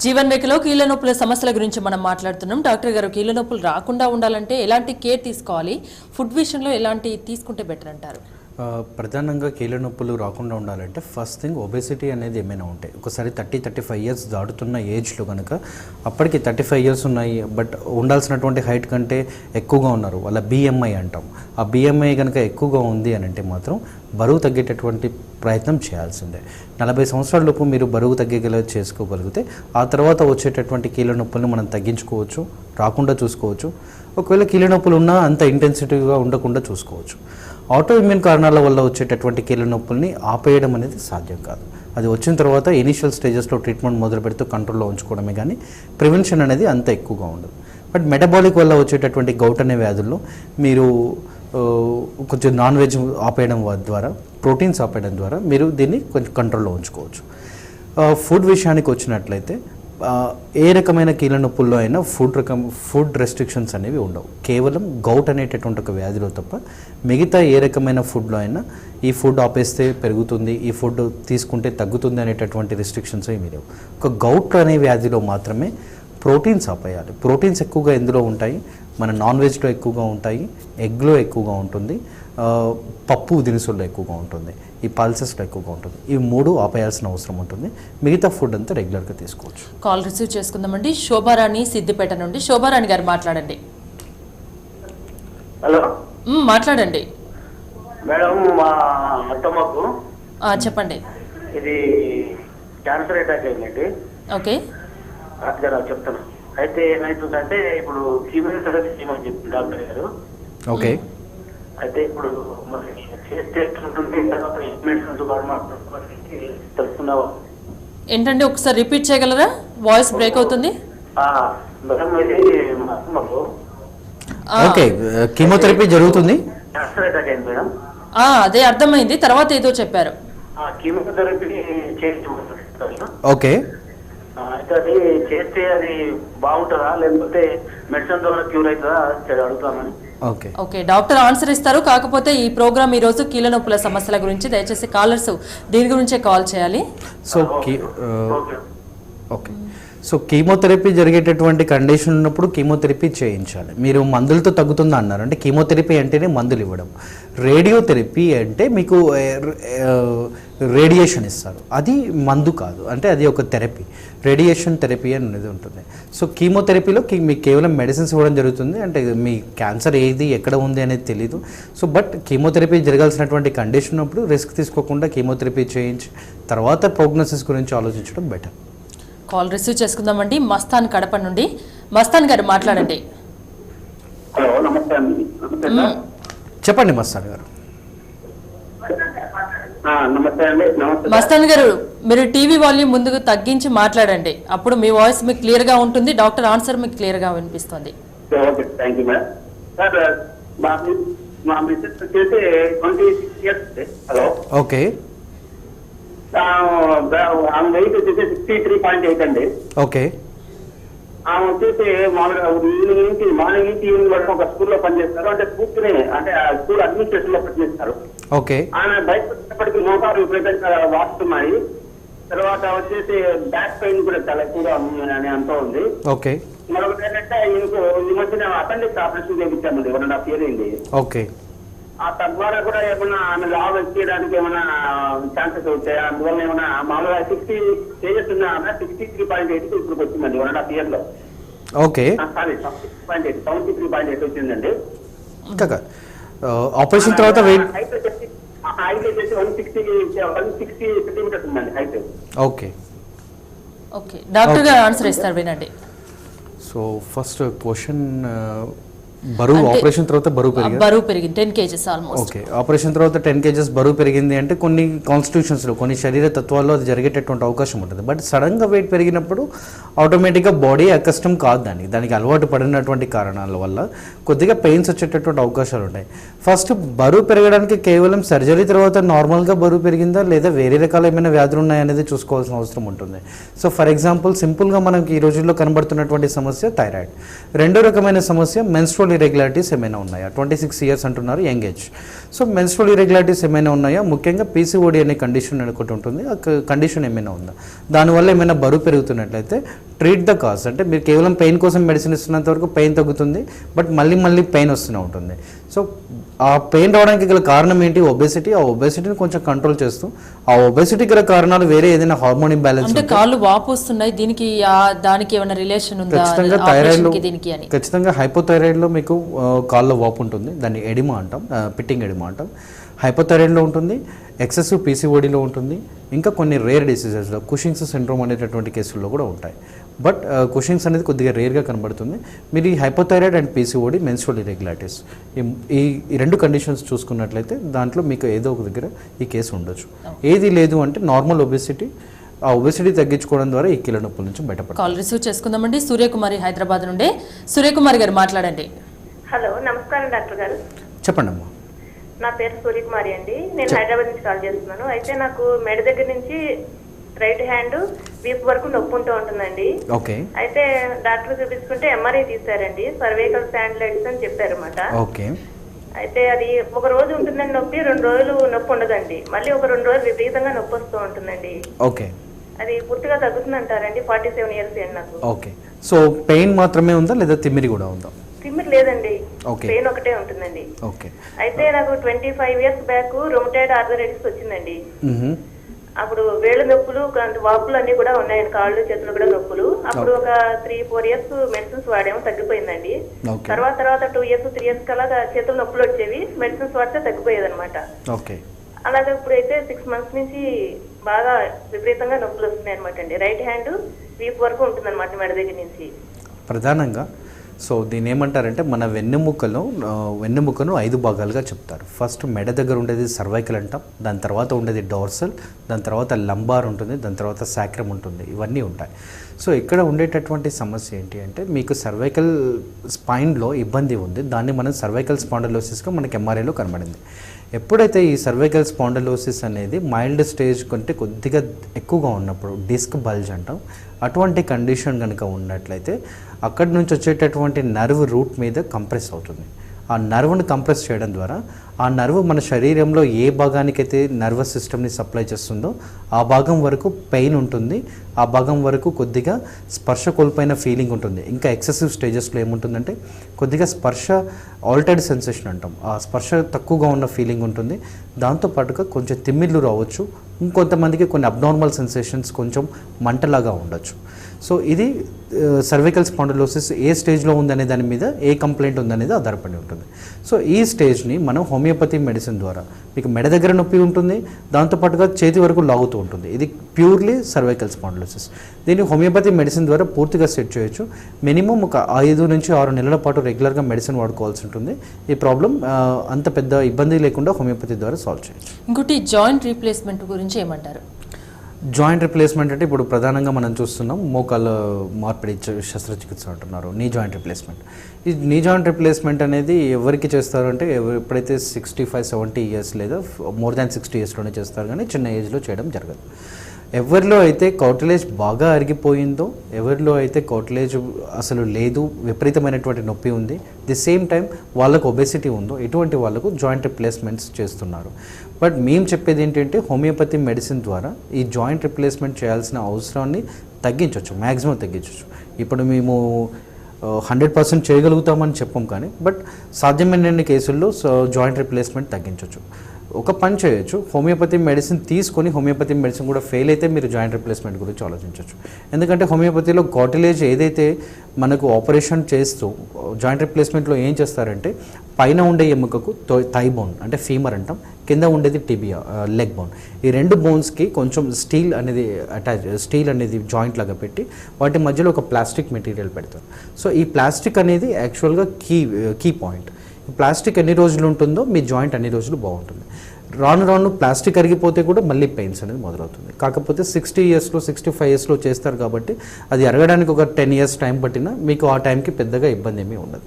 జీవన్ రేఖలో కీళ్ళ నొప్పుల సమస్యల గురించి మనం మాట్లాడుతున్నాం. డాక్టర్ గారు, కీళ్ళ నొప్పులు రాకుండా ఉండాలంటే ఎలాంటి కేర్ తీసుకోవాలి, ఫుడ్ విషయంలో ఎలాంటి తీసుకుంటే బెటర్ అంటారు? ప్రధానంగా కీళ్ళ నొప్పులు రాకుండా ఉండాలంటే ఫస్ట్ థింగ్ ఒబెసిటీ అనేది ఏమైనా ఉంటాయి. ఒకసారి 30-35 ఇయర్స్ దాటుతున్న ఏజ్లో కనుక అప్పటికి 35 ఇయర్స్ ఉన్నాయి బట్ ఉండాల్సినటువంటి హైట్ కంటే ఎక్కువగా ఉన్నారు, వాళ్ళ బిఎంఐ అంటాం. ఆ బిఎంఐ కనుక ఎక్కువగా ఉంది అని అంటే మాత్రం బరువు తగ్గేటటువంటి ప్రయత్నం చేయాల్సిందే. 40 సంవత్సరాల లోపు మీరు బరువు తగ్గేలా చేసుకోగలిగితే ఆ తర్వాత వచ్చేటటువంటి కీళ్ళ నొప్పులను మనం తగ్గించుకోవచ్చు, రాకుండా చూసుకోవచ్చు. ఒకవేళ కీళ్ళ నొప్పులు ఉన్నా అంత ఇంటెన్సిటీగా ఉండకుండా చూసుకోవచ్చు. ఆటో ఇమ్యూన్ కారణాల వల్ల వచ్చేటటువంటి కీళ్ళ నొప్పుల్ని ఆపేయడం అనేది సాధ్యం కాదు. అది వచ్చిన తర్వాత ఇనీషియల్ స్టేజెస్లో ట్రీట్మెంట్ మొదలు పెడుతూ కంట్రోల్లో ఉంచుకోవడమే కానీ ప్రివెన్షన్ అనేది అంత ఎక్కువగా ఉండదు. బట్ మెటబాలిక్ వల్ల వచ్చేటటువంటి గౌట్ అనే వ్యాధుల్లో మీరు కొంచెం నాన్ వెజ్ ఆపేయడం ద్వారా, ప్రోటీన్స్ ఆపేయడం ద్వారా మీరు దీన్ని కొంచెం కంట్రోల్లో ఉంచుకోవచ్చు. ఫుడ్ విషయానికి వచ్చినట్లయితే ఏ రకమైన కీళ్ళ నొప్పుల్లో అయినా ఫుడ్ రెస్ట్రిక్షన్స్ అనేవి ఉండవు. కేవలం గౌట్ అనేటటువంటి ఒక వ్యాధిలో తప్ప మిగతా ఏ రకమైన ఫుడ్లో అయినా ఈ ఫుడ్ ఆపేస్తే పెరుగుతుంది, ఈ ఫుడ్ తీసుకుంటే తగ్గుతుంది అనేటటువంటి రెస్ట్రిక్షన్స్ ఏమీ లేవు. ఒక గౌట్ అనే వ్యాధిలో మాత్రమే ప్రోటీన్స్ ఆపేయాలి. ప్రోటీన్స్ ఎక్కువగా ఎందులో ఉంటాయి? మన నాన్ వెజ్లో ఎక్కువగా ఉంటాయి, ఎగ్లో ఎక్కువగా ఉంటుంది, పప్పు దినుసుల్లో ఎక్కువగా ఉంటుంది, ఈ పల్సెస్లో ఎక్కువగా ఉంటుంది. ఈ 3 ఆపేయాల్సిన అవసరం ఉంటుంది. మిగతా ఫుడ్ అంతా రెగ్యులర్గా తీసుకోవచ్చు. కాల్ రిసీవ్ చేసుకుందామండి. శోభారాణి సిద్దిపేట నుండి. శోభారాణి గారు మాట్లాడండి. హలో, మాట్లాడండి మేడం. మా అత్తమ్మకు చెప్పండి. ఇది క్యాన్సర్ అటాక్ అయిందండి. ఓకే, చెప్తాను. అయితే ఏమైతుందంటే ఇప్పుడు కీమోథెరపీ చేయమని చెప్పింది డాక్టర్ గారు. ఓకే, అయితే ఇప్పుడు మరి చేస్తే మెడిసిన్స్ తెలుసుకున్నావా? ఏంటండి, ఒకసారి రిపీట్ చేయగలరా? వాయిస్ బ్రేక్ అవుతుంది. మేడం, ఇది మా అత్తమ్మకు ఓకే, కీమోథెరపీ జరుగుతుంది. క్యాన్సర్ అటాక్ అయింది మేడం. అదే అర్థమైంది. తర్వాత ఏదో చెప్పారు. కీమోథెరపీ చేయించమంటారు. ఓకే, అయితే అది చేస్తే అది బాగుంటుందా లేకపోతే మెడిసిన్ ద్వారా క్యూర్ అవుతుందా అడుగుతామని. ఓకే ఓకే, డాక్టర్ ఆన్సర్ ఇస్తారు. కాకపోతే ఈ ప్రోగ్రామ్ ఈరోజు కీళ్ళ నొప్పుల సమస్యల గురించి, దయచేసి కాలర్స్ దీని గురించే కాల్ చేయాలి. ఓకే, సో కీమోథెరపీ జరిగేటటువంటి కండిషన్ ఉన్నప్పుడు కీమోథెరపీ చేయించాలి. మీరు మందులతో తగ్గుతుందా అన్నారు, అంటే కీమోథెరపీ అంటేనే మందులు ఇవ్వడం. రేడియోథెరపీ అంటే మీకు రేడియేషన్ ఇస్తారు, అది మందు కాదు, అంటే అది ఒక థెరపీ. రేడియేషన్ థెరపీ అనేది ఉంటుంది. సో కీమోథెరపీలో మీకు కేవలం మెడిసిన్స్ ఇవ్వడం జరుగుతుంది. అంటే మీ క్యాన్సర్ ఏది ఎక్కడ ఉంది అనేది తెలీదు. సో బట్ కీమోథెరపీ జరగాల్సినటువంటి కండిషన్ ఉన్నప్పుడు రిస్క్ తీసుకోకుండా కీమోథెరపీ చేయించి తర్వాత ప్రోగ్నోసిస్ గురించి ఆలోచించడం బెటర్. కాల్ రిసీవ్ చేసుకుందామండి. మస్తాన్ కడప నుండి. మస్తాన్ గారు మాట్లాడండి. హలో, నమస్తే అండి. చెప్పండి మస్తాన్ గారు. నమస్తే అండి. నమస్తే మస్తాన్ గారు, మీరు టీవీ వాల్యూమ్ ముందుకు తగ్గించి మాట్లాడండి, అప్పుడు మీ వాయిస్ మీకు క్లియర్ గా ఉంటుంది, డాక్టర్ ఆన్సర్ మీకు క్లియర్ గా వినిపిస్తుంది. Okay, thank you madam. Sir, మా మిస్సెస్ వచ్చేసి 26 ఇయర్స్. హలో, ఓకే, ఆమె వెయిట్ వచ్చేసి 63.8 అండి. ఓకే, ఆమె వచ్చేసి మామూలుగా మార్నింగ్ నుంచి ఈవినింగ్ వరకు ఒక స్కూల్లో పనిచేస్తారు. అంటే పూర్తిని అంటే ఆ స్కూల్ అడ్మినిస్ట్రేషన్ లో పనిచేస్తారు. ఓకే, ఆమె బయట వచ్చేటప్పటికి మోకాలు విపరీతంగా వాస్తున్నాయి. తర్వాత వచ్చేసి బ్యాక్ పెయిన్ కూడా చాలా ఎక్కువగా అని అంతా ఉంది. ఓకే, మరొకటి ఏంటంటే ఈ మధ్యన అపెండిక్స్ ఆపరేషన్ చేయించామండి, 1.5 year అయింది. ఓకే, ఆ తద్వారా కూడా ఏమన్నా ఆమె లావ్ వచ్చేయడానికి ఏమైనా ఛాన్సెస్ వచ్చాయి? అందువల్ల ఏమైనా మామూలుగా 60 stages ఉన్న ఆమె 63.8 ఇప్పుడు వచ్చిందండి 1.5 year లో. ఓకే, సారీ 73.8 వచ్చిందండి. ఆపరేషన్ తర్వాత వెయిట్ హైట్ వచ్చేసి 160 సెంటీమీటర్స్ ఉందండి హైట్. ఓకే, ఓకే, డాక్టర్ గారు ఆన్సర్ ఇస్తారు, వినండి. సో ఫస్ట్ క్వశ్చన్, బరువు ఆపరేషన్ తర్వాత బరువు పెరిగింది 10 kgs ఆల్మోస్ట్. ఓకే, ఆపరేషన్ తర్వాత 10 kgs బరువు పెరిగింది అంటే కొన్ని కాన్స్టిట్యూషన్స్లో, కొన్ని శరీర తత్వాల్లో అది జరిగేటటువంటి అవకాశం ఉంటుంది. బట్ సడన్గా వెయిట్ పెరిగినప్పుడు ఆటోమేటిక్గా బాడీ అకస్టమ్ కాదు, దానికి అలవాటు పడినటువంటి కారణాల వల్ల కొద్దిగా పెయిన్స్ వచ్చేటటువంటి అవకాశాలు ఉంటాయి. ఫస్ట్ బరువు పెరగడానికి కేవలం సర్జరీ తర్వాత నార్మల్గా బరువు పెరిగిందా లేదా వేరే రకాల ఏమైనా వ్యాధులు ఉన్నాయనేది చూసుకోవాల్సిన అవసరం ఉంటుంది. సో ఫర్ ఎగ్జాంపుల్ సింపుల్గా మనకి ఈ రోజుల్లో కనబడుతున్నటువంటి సమస్య థైరాయిడ్. రెండో రకమైన సమస్య మెన్స్ట్రువల్ ఇరెగ్యులారిటీస్ ఏమైనా ఉన్నాయా? 26 years అంటున్నారు, young age. So menstrual irregularities ఏమైనా ఉన్నాయా? ముఖ్యంగా పీసీఓడి అనే కండిషన్ ఒకటి ఉంటుంది, ఆ కండిషన్ ఏమైనా ఉందా? దానివల్ల ఏమైనా బరువు పెరుగుతున్నట్లయితే ట్రీట్ ద కాజ్. అంటే మీరు కేవలం పెయిన్ కోసం మెడిసిన్ ఇస్తున్నంత వరకు పెయిన్ తగ్గుతుంది, బట్ మళ్ళీ పెయిన్ వస్తూనే ఉంటుంది. సో ఆ పెయిన్ రావడానికి గల కారణం ఏంటి? ఒబేసిటీ. ఆ ఒబేసిటీని కొంచెం కంట్రోల్ చేస్తూ, ఆ ఒబేసిటీ గల కారణాలు వేరే ఏదైనా హార్మోన్ ఇంబ్యాలెన్స్ అంటే కాళ్ళు వాపు వస్తున్నాయి, దీనికి దానికి ఏమైనా రిలేషన్ ఉందా? ఖచ్చితంగా థైరాయిడ్ లో, దీనికి అని ఖచ్చితంగా హైపోథైరాయిడ్ లో మీకు కాళ్ళలో వాపు ఉంటుంది, దాన్ని ఎడిమా అంటాం, పిట్టింగ్ ఎడిమా అంటాం. హైపోథైరాయిడ్లో ఉంటుంది, ఎక్సెసివ్ పీసీఓడిలో ఉంటుంది, ఇంకా కొన్ని రేర్ డిసీజెస్లో కుషింగ్స్ సిండ్రోమ్ అనేటటువంటి కేసుల్లో కూడా ఉంటాయి. బట్ కుషింగ్స్ అనేది కొద్దిగా రేర్గా కనబడుతుంది. మీరు ఈ hypothyroid and PCOD, menstrual irregularities, ఈ రెండు కండిషన్స్ చూసుకున్నట్లయితే దాంట్లో మీకు ఏదో ఒక దగ్గర ఈ కేసు ఉండొచ్చు. ఏది లేదు అంటే నార్మల్ ఒబెసిటీ, ఆ ఒబెసిటీ తగ్గించుకోవడం ద్వారా ఈ కీళ్ళ నొప్పుల నుంచి బయటపడాలి. కాల్ రిసీవ్ చేసుకుందామండి. సూర్యకుమారి హైదరాబాద్ నుండి. సూర్యకుమారి గారు మాట్లాడండి. హలో, నమస్కారం డాక్టర్ గారు. చెప్పండి అమ్మా. నా పేరు సూర్యకుమారి అండి. నేను హైదరాబాద్ నుంచి కాల్ చేస్తున్నాను. అయితే నాకు మెడ దగ్గర నుంచి రైట్ హ్యాండ్ వీపు వరకు నొప్పి ఉంటూ ఉంటుందండి. ఓకే. అయితే డాక్టర్ చూపించుకుంటే ఎంఆర్ఐ తీశారండి, సర్వైకల్ శాండిలైటిస్ అని చెప్పారన్నమాట. ఓకే. అయితే అది ఒక రోజు ఉంటుందండి నొప్పి, 2 రోజులు నొప్పి ఉండదండి, మళ్ళీ ఒక 2 రోజులు విపరీతంగా నొప్పి వస్తూ ఉంటుందండి. ఓకే. అది పూర్తిగా తగ్గుతుంది అంటారండి. 47 ఇయర్స్ అండి నాకు. ఓకే. సో పెయిన్ మాత్రమే ఉందా లేదా తిమ్మిరి కూడా ఉందా? తిమ్మిరి లేదండి, ఓకే. పెయిన్ ఒకటే ఉంటుందండి. ఓకే. అయితే నాకు 25 ఇయర్స్ బ్యాక్ రొమటైడ్ ఆర్థరైటిస్ వచ్చిందండి. అప్పుడు వేళ్ళ నొప్పులు, వాపులు అన్ని కూడా ఉన్నాయండి, కాళ్ళు చేతులు కూడా నొప్పులు. అప్పుడు ఒక 3-4 ఇయర్స్ మెడిసిన్స్ వాడాము, తగ్గిపోయిందండి. తర్వాత 2 ఇయర్స్ 3 ఇయర్స్ కల్లా చేతులు నొప్పులు వచ్చేవి, మెడిసిన్స్ వాడితే తగ్గిపోయేది అనమాట. అలాగే ఇప్పుడైతే 6 మంత్స్ నుంచి బాగా విపరీతంగా నొప్పులు వస్తున్నాయి అనమాట అండి. రైట్ హ్యాండ్ వీపు వరకు ఉంటుంది అనమాట, మెడ దగ్గర నుంచి ప్రధానంగా. సో దీన్ని ఏమంటారంటే మన వెన్నెముకను 5 భాగాలుగా చెప్తారు. ఫస్ట్ మెడ దగ్గర ఉండేది సర్వైకల్ అంటాం, దాని తర్వాత ఉండేది డార్సల్, దాని తర్వాత లంబార్ ఉంటుంది, దాని తర్వాత సాక్రమ్ ఉంటుంది, ఇవన్నీ ఉంటాయి. సో ఇక్కడ ఉండేటటువంటి సమస్య ఏంటి అంటే మీకు సర్వైకల్ స్పైన్లో ఇబ్బంది ఉంది, దాన్ని మనం సర్వైకల్ స్పాండిలోసిస్గా మనకి ఎంఆర్ఐలో కనబడింది. ఎప్పుడైతే ఈ సర్వైకల్ స్పాండిలోసిస్ అనేది మైల్డ్ స్టేజ్ కంటే కొద్దిగా ఎక్కువగా ఉన్నప్పుడు డిస్క్ బల్జ్ అంటాం, అటువంటి కండిషన్ కనుక ఉన్నట్లయితే అక్కడి నుంచి వచ్చేటటువంటి నర్వ్ రూట్ మీద కంప్రెస్ అవుతుంది. ఆ నర్వ్ని కంప్రెస్ చేయడం ద్వారా ఆ నర్వ్ మన శరీరంలో ఏ భాగానికైతే నర్వస్ సిస్టమ్ని సప్లై చేస్తుందో ఆ భాగం వరకు పెయిన్ ఉంటుంది, ఆ భాగం వరకు కొద్దిగా స్పర్శ కోల్పోయిన ఫీలింగ్ ఉంటుంది. ఇంకా ఎక్సెసివ్ స్టేజెస్లో ఏముంటుందంటే కొద్దిగా స్పర్శ ఆల్టర్డ్ సెన్సేషన్ అంటాం, ఆ స్పర్శ తక్కువగా ఉన్న ఫీలింగ్ ఉంటుంది. దాంతోపాటుగా కొంచెం తిమ్మిర్లు రావచ్చు, ఇంకొంతమందికి కొన్ని అబ్నార్మల్ సెన్సేషన్స్, కొంచెం మంటలాగా ఉండొచ్చు. సో ఇది సర్వైకల్ స్పాండిలోసిస్ ఏ స్టేజ్లో ఉందనే దాని మీద, ఏ కంప్లైంట్ ఉందనేది ఆధారపడి ఉంటుంది. సో ఈ స్టేజ్ని మనం హోమియోపతి మెడిసిన్ ద్వారా, మీకు మెడ దగ్గర నొప్పి ఉంటుంది, దాంతోపాటుగా చేతి వరకు లాగుతూ ఉంటుంది, ఇది ప్యూర్లీ సర్వైకల్ స్పాండిలోసిస్. దీన్ని హోమియోపతి మెడిసిన్ ద్వారా పూర్తిగా సెట్ చేయొచ్చు. మినిమం ఒక 5 నుంచి 6 నెలల పాటు రెగ్యులర్గా మెడిసిన్ వాడుకోవాల్సి ఉంటుంది. ఈ ప్రాబ్లం అంత పెద్ద ఇబ్బంది లేకుండా హోమియోపతి ద్వారా సాల్వ్ చేయొచ్చు. ఇంకోటి జాయింట్ రీప్లేస్మెంట్ గురించి ఏమంటారు? జాయింట్ రిప్లేస్మెంట్ అంటే ఇప్పుడు ప్రధానంగా మనం చూస్తున్నాం మోకాళ్ళ మార్పిడి శస్త్రచికిత్స అంటున్నారు, నీ జాయింట్ రిప్లేస్మెంట్. ఈ నీ జాయింట్ రిప్లేస్మెంట్ అనేది ఎవరికి చేస్తారు అంటే ఎప్పుడైతే 65-70 ఇయర్స్ లేదా మోర్ దాన్ 60 ఇయర్స్లోనే చేస్తారు, కానీ చిన్న ఏజ్లో చేయడం జరగదు. ఎవరిలో అయితే కార్టిలేజ్ బాగా అరిగిపోయిందో, ఎవరిలో అయితే కార్టిలేజ్ అసలు లేదు, విపరీతమైనటువంటి నొప్పి ఉంది, ది సేమ్ టైం వాళ్ళకు ఒబెసిటీ ఉందో, ఇటువంటి వాళ్ళకు జాయింట్ రిప్లేస్మెంట్స్ చేస్తున్నారు. బట్ మేము చెప్పేది ఏంటంటే హోమియోపతి మెడిసిన్ ద్వారా ఈ జాయింట్ రిప్లేస్మెంట్ చేయాల్సిన అవసరాన్ని తగ్గించవచ్చు, మ్యాక్సిమం తగ్గించవచ్చు. ఇప్పుడు మేము 100% చేయగలుగుతామని చెప్పం, కానీ బట్ సాధ్యమైన కేసుల్లో జాయింట్ రిప్లేస్మెంట్ తగ్గించవచ్చు. ఒక పని చేయొచ్చు, హోమియోపతి మెడిసిన్ తీసుకొని హోమియోపతి మెడిసిన్ కూడా ఫెయిల్ అయితే మీరు జాయింట్ రిప్లేస్మెంట్ గురించి ఆలోచించవచ్చు. ఎందుకంటే హోమియోపతిలో కార్టిలేజ్ ఏదైతే మనకు ఆపరేషన్ చేస్తూ జాయింట్ రిప్లేస్మెంట్లో ఏం చేస్తారంటే పైన ఉండే ఎముకకు థై బోన్ అంటే ఫీమర్ అంటాం, కింద ఉండేది టిబియా లెగ్ బోన్, ఈ 2 బోన్స్కి కొంచెం స్టీల్ అనేది జాయింట్ లాగా పెట్టి వాటి మధ్యలో ఒక ప్లాస్టిక్ మెటీరియల్ పెడతారు. సో ఈ ప్లాస్టిక్ అనేది యాక్చువల్గా కీ పాయింట్. ప్లాస్టిక్ ఎన్ని రోజులు ఉంటుందో మీ జాయింట్ అన్ని రోజులు బాగుంటుంది. రాను ప్లాస్టిక్ అరిగిపోతే కూడా మళ్ళీ పెయిన్స్ అనేది మొదలవుతుంది. కాకపోతే 60 ఇయర్స్లో 65 ఇయర్స్లో చేస్తారు కాబట్టి అది అరగడానికి ఒక 10 ఇయర్స్ టైం పట్టినా మీకు ఆ టైంకి పెద్దగా ఇబ్బంది ఏమీ ఉండదు.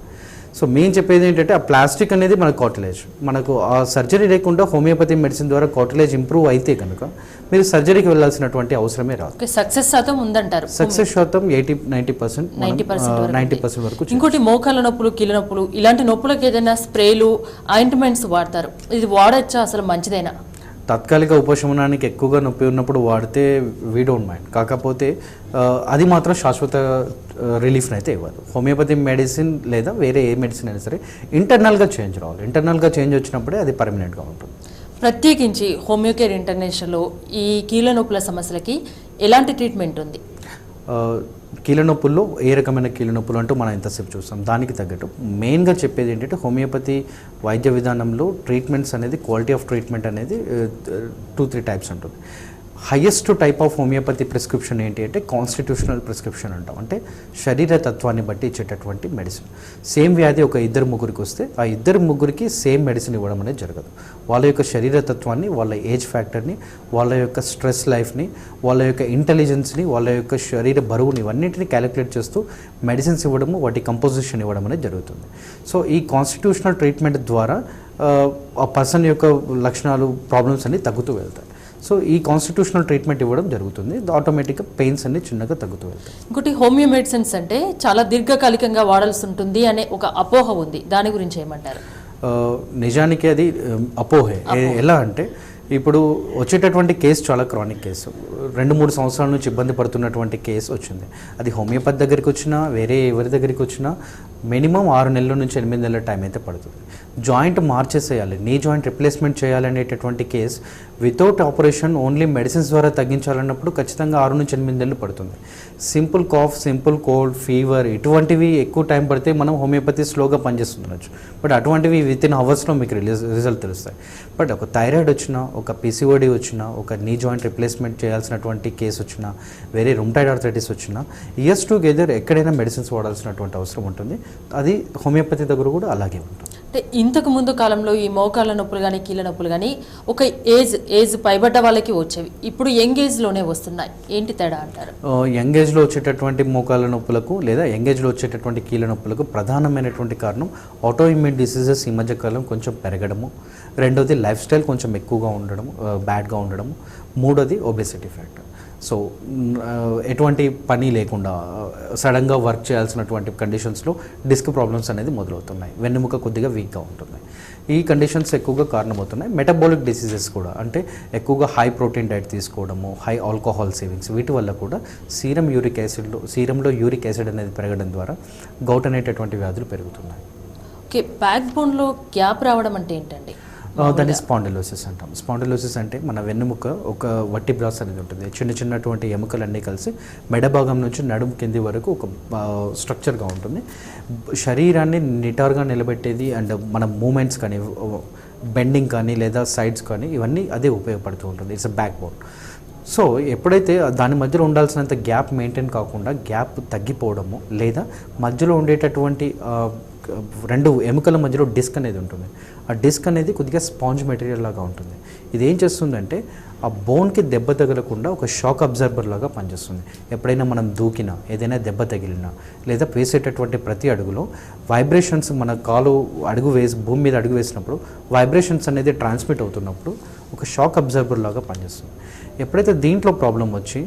సో మేము చెప్పేది ఏంటంటే ఆ ప్లాస్టిక్ అనేది మన కార్టిలేజ్, మనకు ఆ సర్జరీ లేకుండా హోమియోపతి మెడిసిన్ ద్వారా కార్టిలేజ్ ఇంప్రూవ్ అయితే కనుక మీరు సర్జరీకి వెళ్ళాల్సినటువంటి అవసరమే రాదు. సక్సెస్ శాతం ఉందంటారు? సక్సెస్ శాతం 90% వరకు. ఇంకోటి మోకాళ్ళ నొప్పులు, కీళ్ళ నొప్పులు, ఇలాంటి నొప్పులకు ఏదైనా స్ప్రేలు, ఆయింట్మెంట్స్ వాడతారు, ఇది వాడచ్చా, అసలు మంచిదేనా? తాత్కాలిక ఉపశమనానికి ఎక్కువగా నొప్పి ఉన్నప్పుడు వాడితే వీ డోంట్ మైండ్. కాకపోతే అది మాత్రం శాశ్వత రిలీఫ్ని అయితే ఇవ్వదు. హోమియోపతి మెడిసిన్ లేదా వేరే ఏ మెడిసిన్ అయినా సరే ఇంటర్నల్గా చేంజ్ రావాలి. ఇంటర్నల్గా చేంజ్ వచ్చినప్పుడే అది పర్మనెంట్గా ఉంటుంది. ప్రత్యేకించి హోమియోకేర్ ఇంటర్నేషనల్లో ఈ కీళ్ళ నొప్పుల సమస్యలకి ఎలాంటి ట్రీట్మెంట్ ఉంది? కీళ్ళ నొప్పుల్లో ఏ రకమైన కీళ్ళ నొప్పులు అంటూ మనం ఇంతసేపు చూస్తాం. దానికి తగ్గట్టు మెయిన్గా చెప్పేది ఏంటంటే హోమియోపతి వైద్య విధానంలో ట్రీట్మెంట్స్ అనేది క్వాలిటీ ఆఫ్ ట్రీట్మెంట్ అనేది 2-3 టైప్స్ ఉంటుంది. Highest type of homeopathy prescription ఏంటి అంటే కాన్స్టిట్యూషనల్ ప్రిస్క్రిప్షన్ అంటాం. అంటే శరీర తత్వాన్ని బట్టి ఇచ్చేటటువంటి మెడిసిన్. సేమ్ వ్యాధి ఒక 2-3 వస్తే ఆ 2-3 సేమ్ మెడిసిన్ ఇవ్వడం అనేది జరగదు. వాళ్ళ యొక్క శరీర తత్వాన్ని, వాళ్ళ ఏజ్ ఫ్యాక్టర్ని, వాళ్ళ యొక్క స్ట్రెస్ లైఫ్ని, వాళ్ళ యొక్క ఇంటెలిజెన్స్ని, వాళ్ళ యొక్క శరీర బరువుని ఇవన్నింటినీ క్యాలిక్యులేట్ చేస్తూ మెడిసిన్స్ ఇవ్వడము, వాటి కంపోజిషన్ ఇవ్వడం అనేది జరుగుతుంది. సో ఈ కాన్స్టిట్యూషనల్ ట్రీట్మెంట్ ద్వారా ఆ పర్సన్ యొక్క లక్షణాలు, ప్రాబ్లమ్స్ అన్నీ తగ్గుతూ వెళ్తాయి. సో ఈ కాన్స్టిట్యూషనల్ ట్రీట్మెంట్ ఇవ్వడం జరుగుతుంది. ఆటోమేటిక్గా పెయిన్స్ అన్ని చిన్నగా తగ్గుతూ వెళ్తాయి. ఇంకోటి, హోమియో మెడిసిన్స్ అంటే చాలా దీర్ఘకాలికంగా వాడాల్సి ఉంటుంది అనే ఒక అపోహ ఉంది. దాని గురించి ఏమంటారు? నిజానికి అది అపోహే. ఎలా అంటే ఇప్పుడు వచ్చేటటువంటి కేసు చాలా క్రానిక్ కేసు. 2-3 సంవత్సరాల నుంచి ఇబ్బంది పడుతున్నటువంటి కేసు వచ్చింది. అది హోమియోపతి దగ్గరికి వచ్చినా, వేరే ఎవరి దగ్గరికి వచ్చినా మినిమం 6 నెలల నుంచి 8 నెలల టైం అయితే పడుతుంది. జాయింట్ మార్చేసేయాలి, నీ జాయింట్ రిప్లేస్మెంట్ చేయాలనేటటువంటి case without operation only medicines ద్వారా తగ్గించాలన్నప్పుడు ఖచ్చితంగా 6 నుంచి 8 నెలలు పడుతుంది. Simple cough, simple cold, fever ఇటువంటివి ఎక్కువ టైం పడితే మనం హోమియోపతి స్లోగా పనిచేస్తుండొచ్చు. బట్ అటువంటివి వితిన్ అవర్స్లో మీకు రిజల్ట్ తెలుస్తాయి. బట్ ఒక థైరాయిడ్ వచ్చినా, ఒక పీసీఓడి వచ్చినా, ఒక నీ జాయింట్ రిప్లేస్మెంట్ చేయాల్సినటువంటి కేసు వచ్చినా, వేరే రుమటాయిడ్ ఆర్థరైటిస్ వచ్చినా ఇయర్స్ టుగెదర్ ఎక్కడైనా మెడిసిన్స్ వాడాల్సినటువంటి అవసరం ఉంటుంది. అది హోమియోపతి దగ్గర కూడా అలాగే ఉంటుంది. అంటే ఇంతకు ముందు కాలంలో ఈ మోకాళ్ళ నొప్పులు కానీ, కీళ్ళ నొప్పులు కానీ ఒక ఏజ్ పైబడ్డ వాళ్ళకి వచ్చేవి. ఇప్పుడు యంగ్ ఏజ్లోనే వస్తున్నాయి. ఏంటి తేడా అంటారు? యంగ్ ఏజ్లో వచ్చేటటువంటి మోకాళ్ళ నొప్పులకు లేదా యంగ్ ఏజ్లో వచ్చేటటువంటి కీళ్ళ నొప్పులకు ప్రధానమైనటువంటి కారణం ఆటో ఇమ్యూన్ డిసీజెస్ ఈ మధ్యకాలం కొంచెం పెరగడము, రెండోది లైఫ్ స్టైల్ కొంచెం ఎక్కువగా ఉండడము, బ్యాడ్గా ఉండడము, మూడోది ఒబెసిటీ ఫ్యాక్టర్. సో ఎటువంటి పని లేకుండా సడన్గా వర్క్ చేయాల్సినటువంటి కండిషన్స్లో డిస్క్ ప్రాబ్లమ్స్ అనేది మొదలవుతున్నాయి. వెన్నెముక కొద్దిగా వీక్గా ఉంటుంది. ఈ కండిషన్స్ ఎక్కువగా కారణమవుతున్నాయి. మెటబాలిక్ డిసీజెస్ కూడా, అంటే ఎక్కువగా హై ప్రోటీన్ డైట్ తీసుకోవడము, హై ఆల్కహాల్ సేవింగ్స్, వీటి వల్ల కూడా సీరంలో యూరిక్ యాసిడ్ అనేది పెరగడం ద్వారా గౌట్ అనేటటువంటి వ్యాధులు పెరుగుతున్నాయి. ఓకే, బ్యాక్ బోన్లో గ్యాప్ రావడం అంటే ఏంటండి? దాన్ని స్పాండిలోసిస్ అంటాం. స్పాండిలోసిస్ అంటే మన వెన్నెముక ఒక వర్టిబ్రాస్ అనేది ఉంటుంది. చిన్నటువంటి ఎముకలన్నీ కలిసి మెడ భాగం నుంచి నడుము కింది వరకు ఒక స్ట్రక్చర్గా ఉంటుంది. శరీరాన్ని నిటారుగా నిలబెట్టేది అండ్ మన మూమెంట్స్ కానీ, బెండింగ్ కానీ లేదా సైడ్స్ కానీ ఇవన్నీ అదే ఉపయోగపడుతూ ఉంటుంది. It's a back bone. So ఎప్పుడైతే దాని మధ్యలో ఉండాల్సినంత గ్యాప్ మెయింటైన్ కాకుండా గ్యాప్ తగ్గిపోవడము, లేదా మధ్యలో ఉండేటటువంటి 2 ఎముకల మధ్యలో డిస్క్ అనేది ఉంటుంది. ఆ డిస్క్ అనేది కొద్దిగా స్పాంజ్ మెటీరియల్ లాగా ఉంటుంది. ఇది ఏం చేస్తుందంటే ఆ బోన్కి దెబ్బ తగలకుండా ఒక షాక్ అబ్జర్బర్ లాగా పనిచేస్తుంది. ఎప్పుడైనా మనం దూకినా, ఏదైనా దెబ్బ తగిలినా, లేదా వేసేటటువంటి ప్రతి అడుగులో వైబ్రేషన్స్, మన కాలు భూమి మీద అడుగు వేసినప్పుడు వైబ్రేషన్స్ అనేది ట్రాన్స్మిట్ అవుతున్నప్పుడు ఒక షాక్ అబ్జర్బర్ లాగా పనిచేస్తుంది. ఎప్పుడైతే దీంట్లో ప్రాబ్లం వచ్చి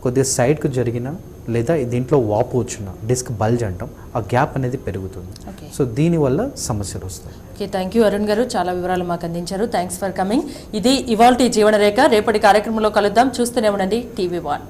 కొద్దిగా సైడ్కు జరిగినా, లేదా దీంట్లో వాపు వచ్చిన డిస్క్ బల్జ్ అంటాం, ఆ గ్యాప్ అనేది పెరుగుతుంది. సో దీనివల్ల సమస్యలు వస్తాయి. ఓకే, థ్యాంక్ యూ అరుణ్ గారు, చాలా వివరాలు మాకు అందించారు. Thanks for coming. ఇది ఇవాల్టి జీవనరేఖ. రేపటి కార్యక్రమంలో కలుద్దాం. చూస్తూనే ఉండండి TV1.